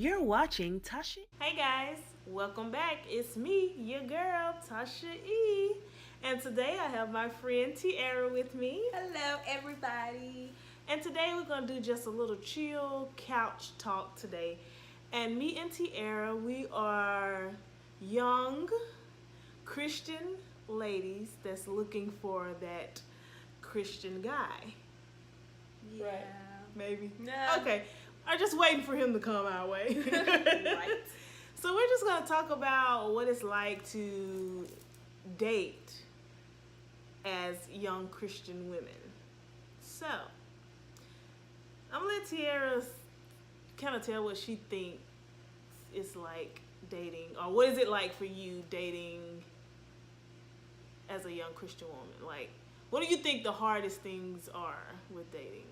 You're watching Tasha. Hey guys, welcome back. It's me, your girl, Tasha E. And today I have my friend Tiara with me. Hello, everybody. And today we're going to do just a little chill couch talk today. And me and Tiara, we are young Christian ladies that's looking for that Christian guy. Yeah. Right. Maybe. No. Okay. I'm just waiting for him to come our way. Right. So we're just going to talk about what it's like to date as young Christian women. So, I'm going to let Tiara kind of tell what she thinks it's like dating, or what is it like for you dating as a young Christian woman? Like, what do you think the hardest things are with dating?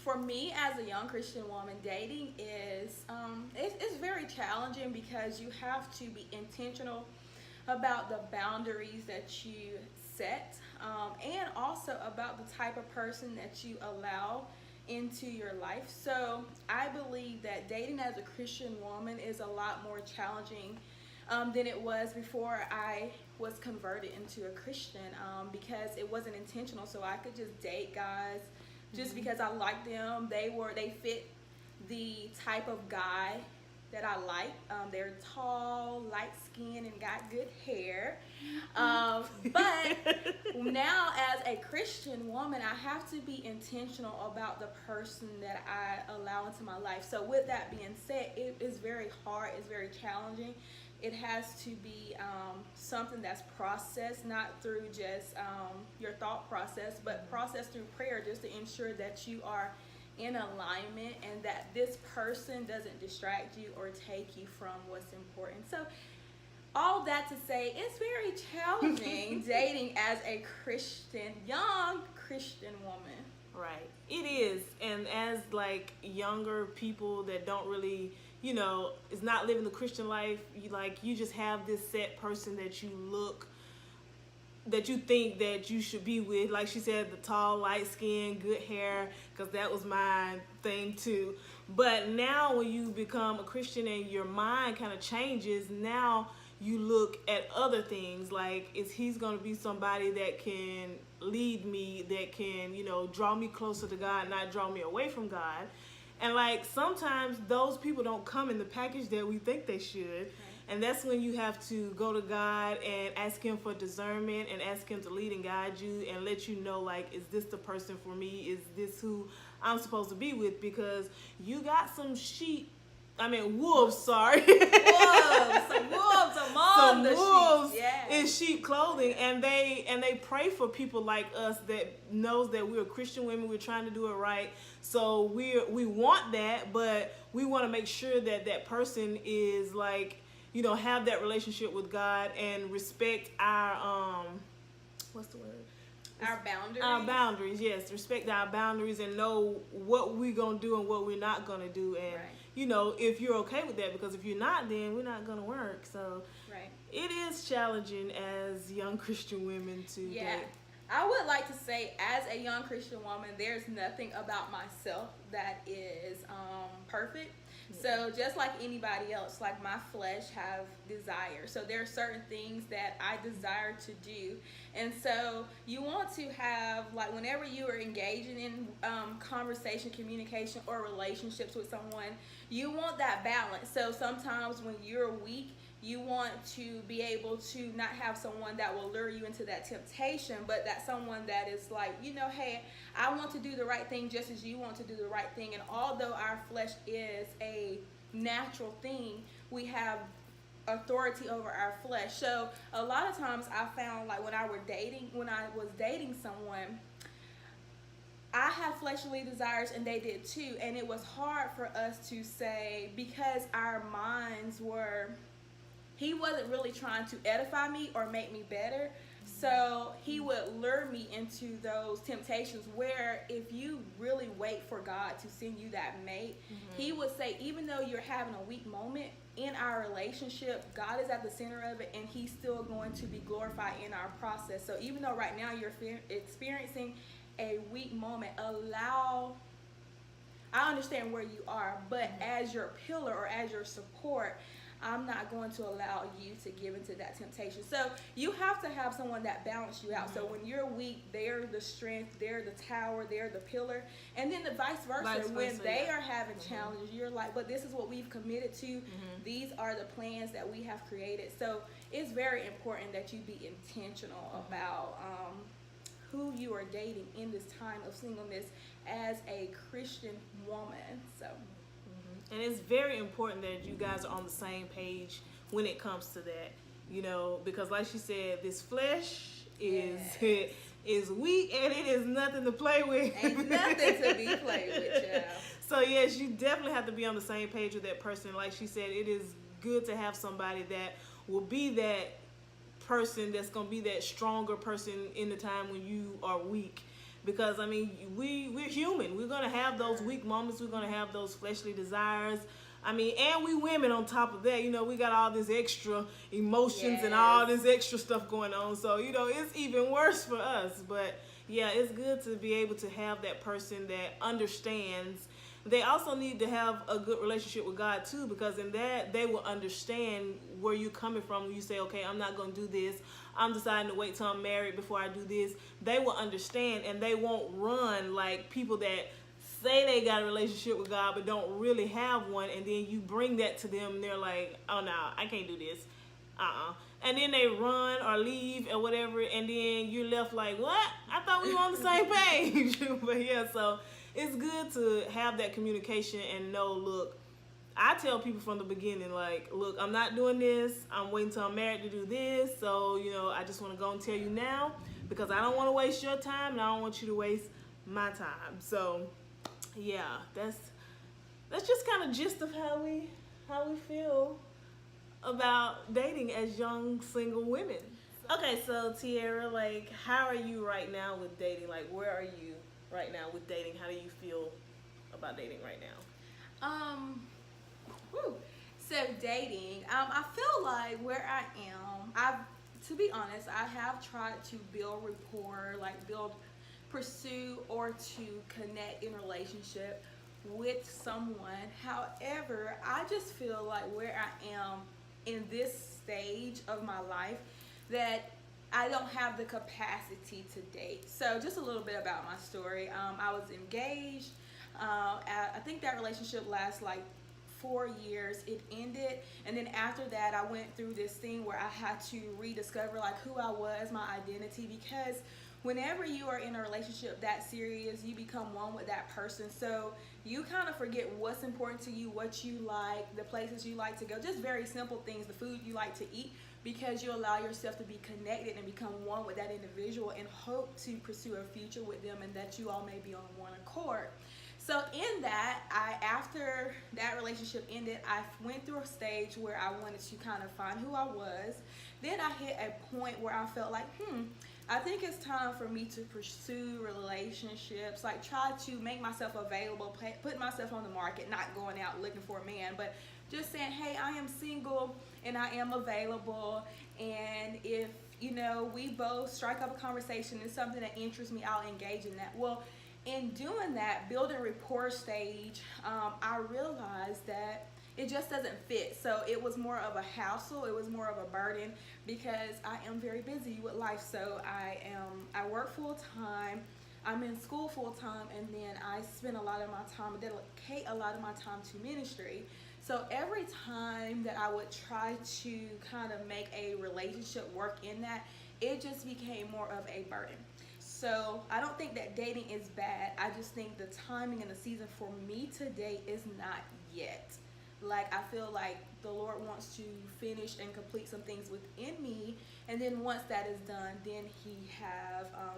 For me as a young Christian woman, dating is it's very challenging because you have to be intentional about the boundaries that you set, and also about the type of person that you allow into your life. So I believe that dating as a Christian woman is a lot more challenging than it was before I was converted into a Christian, because it wasn't intentional. So I could just date guys just because I liked them. They fit the type of guy that I like. They're tall, light skinned, and got good hair. But now, as a Christian woman, I have to be intentional about the person that I allow into my life. So, with that being said, it is very hard. It's very challenging. It has to be something that's processed, not through just your thought process, but processed through prayer, just to ensure that you are in alignment and that this person doesn't distract you or take you from what's important. So all that to say, it's very challenging dating as a young Christian woman. Right. It is. And as like younger people that don't really, is not living the Christian life, you just have this set person that you think that you should be with. Like she said, the tall, light skin, good hair, because that was my thing too. But now when you become a Christian and your mind kind of changes, now you look at other things, like, is he's going to be somebody that can lead me, that can, draw me closer to God, not draw me away from God. And like sometimes those people don't come in the package that we think they should. Right. And that's when you have to go to God and ask him for discernment and ask him to lead and guide you and let you know, like, is this the person for me? Is this who I'm supposed to be with? Because you got some wolves, sorry. Some wolves among the sheep. Yeah. In sheep clothing, and they pray for people like us that knows that we're Christian women, we're trying to do it right. So we want that, but we want to make sure that that person is like, have that relationship with God and respect our what's the word? Our boundaries. Our boundaries, yes. Respect our boundaries and know what we're going to do and what we're not going to do. And, right. If you're okay with that, because if you're not, then we're not going to work. So right. It is challenging as young Christian women to date. I would like to say, as a young Christian woman, there's nothing about myself that is perfect. So just like anybody else, like my flesh have desires. So there are certain things that I desire to do. And so you want to have, like, whenever you are engaging in conversation, communication, or relationships with someone, you want that balance. So sometimes when you're weak, you want to be able to not have someone that will lure you into that temptation, but that someone that is like, hey, I want to do the right thing just as you want to do the right thing. And although our flesh is a natural thing, we have authority over our flesh. So a lot of times I found, like, when I was dating someone, I had fleshly desires and they did too. And it was hard for us to say, because our minds were, he wasn't really trying to edify me or make me better. So he would lure me into those temptations where, if you really wait for God to send you that mate, he would say, even though you're having a weak moment in our relationship, God is at the center of it, and he's still going to be glorified in our process. So even though right now you're experiencing a weak moment, I understand where you are, but as your pillar or as your support, I'm not going to allow you to give into that temptation. So you have to have someone that balance you out. So when you're weak, they're the strength, they're the tower, they're the pillar. And then the vice versa. When they are having challenges, you're like, but this is what we've committed to. These are the plans that we have created. So it's very important that you be intentional about who you are dating in this time of singleness as a Christian woman. So. And it's very important that you guys are on the same page when it comes to that, you know, because like she said, this flesh is is weak and it is nothing to play with. Ain't nothing to be played with, child. So yes, you definitely have to be on the same page with that person. Like she said, it is good to have somebody that will be that person that's going to be that stronger person in the time when you are weak. Because, I mean, we're human. We're going to have those weak moments. We're going to have those fleshly desires. I mean, and we women on top of that, you know, we got all this extra emotions and all this extra stuff going on. So, you know, it's even worse for us. But, yeah, it's good to be able to have that person that understands. They also need to have a good relationship with God, too, because in that, they will understand where you're coming from when you say, okay, I'm not going to do this. I'm deciding to wait till I'm married before I do this. They will understand, and they won't run like people that say they got a relationship with God but don't really have one, and then you bring that to them and they're like, oh no, I can't do this. And then they run or leave or whatever, and then you're left like, what? I thought we were on the same page. But yeah, so it's good to have that communication and know, look, I tell people from the beginning, like, look, I'm not doing this. I'm waiting till I'm married to do this. So, you know, I just want to go and tell you now because I don't want to waste your time and I don't want you to waste my time. So, yeah, that's just kind of gist of how we feel about dating as young single women. Okay, so Tiara, like, how are you right now with dating? Like, where are you right now with dating? How do you feel about dating right now? So dating, I feel like where I am, to be honest, I have tried to build rapport, like pursue or to connect in relationship with someone. However, I just feel like where I am in this stage of my life that I don't have the capacity to date. So just a little bit about my story. I was engaged. I think that relationship lasts like 4 years. It ended, and then after that I went through this thing where I had to rediscover like who I was, my identity, because whenever you are in a relationship that serious, you become one with that person. So you kind of forget what's important to you, what you like, the places you like to go, just very simple things, the food you like to eat, because you allow yourself to be connected and become one with that individual and hope to pursue a future with them and that you all may be on one accord. So in that, after that relationship ended, I went through a stage where I wanted to kind of find who I was. Then I hit a point where I felt like, I think it's time for me to pursue relationships, like try to make myself available, put myself on the market, not going out looking for a man, but just saying, hey, I am single and I am available, and if, you know, we both strike up a conversation and something that interests me, I'll engage in that. Well, in doing that, building rapport stage, I realized that it just doesn't fit. So it was more of a hassle, it was more of a burden, because I am very busy with life. So I work full time, I'm in school full time, and then I spend a lot of my time, dedicate a lot of my time to ministry. So every time that I would try to kind of make a relationship work in that, it just became more of a burden. So I don't think that dating is bad. I just think the timing and the season for me to date is not yet. Like, I feel like the Lord wants to finish and complete some things within me, and then once that is done, then He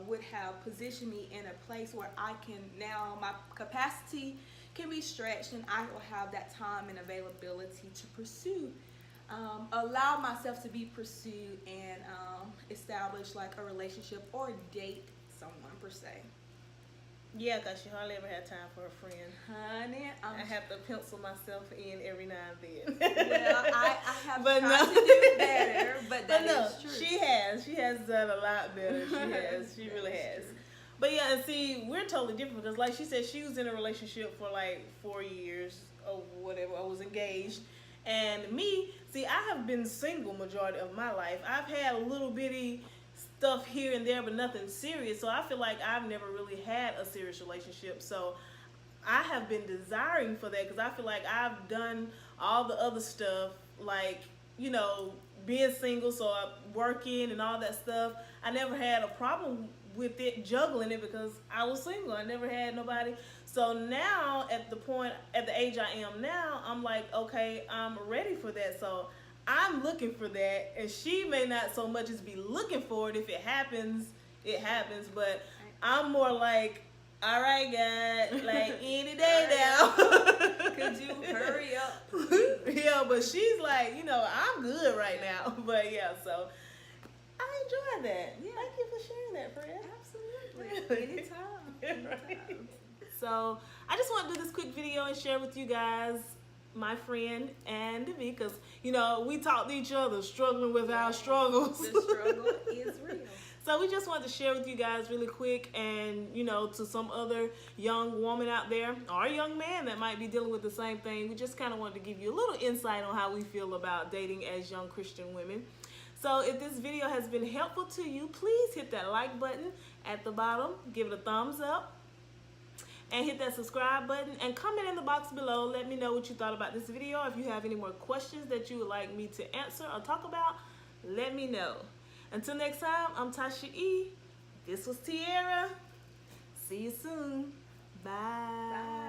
would have positioned me in a place where I can now, my capacity can be stretched, and I will have that time and availability to pursue, allow myself to be pursued, and establish like a relationship or date someone per se. Yeah, because she hardly ever had time for a friend. Honey, I have to pencil myself in every now and then. Well, I have tried to do better, but that is true. She has done a lot better. She has. She really has. But yeah, and see, we're totally different because, like she said, she was in a relationship for like 4 years or whatever. I was engaged, and me, see, I have been single majority of my life. I've had a little bitty stuff here and there, but nothing serious. So I feel like I've never really had a serious relationship. So I have been desiring for that because I feel like I've done all the other stuff, like, you know, being single, so I'm working and all that stuff. I never had a problem with it, juggling it, because I was single. I never had nobody. So now, at the age I am now, I'm like, okay, I'm ready for that. So I'm looking for that, and she may not so much as be looking for it. If it happens, it happens. But I'm more like, all right, God, like any day now. Could you hurry up? Yeah, but she's like, you know, I'm good right now. But yeah, so I enjoy that. Yeah. Thank you for sharing that, friend. Absolutely. Anytime. Right. So I just want to do this quick video and share with you guys my friend and me, because, you know, we talk to each other, struggling with our struggles. The struggle is real. So we just wanted to share with you guys really quick, and, you know, to some other young woman out there or a young man that might be dealing with the same thing, we just kind of wanted to give you a little insight on how we feel about dating as young Christian women. So if this video has been helpful to you, please hit that like button at the bottom, give it a thumbs up, and hit that subscribe button, and comment in the box below. Let me know what you thought about this video. If you have any more questions that you would like me to answer or talk about, let me know. Until next time, I'm Tasha E. This was Tiara. See you soon. Bye. Bye.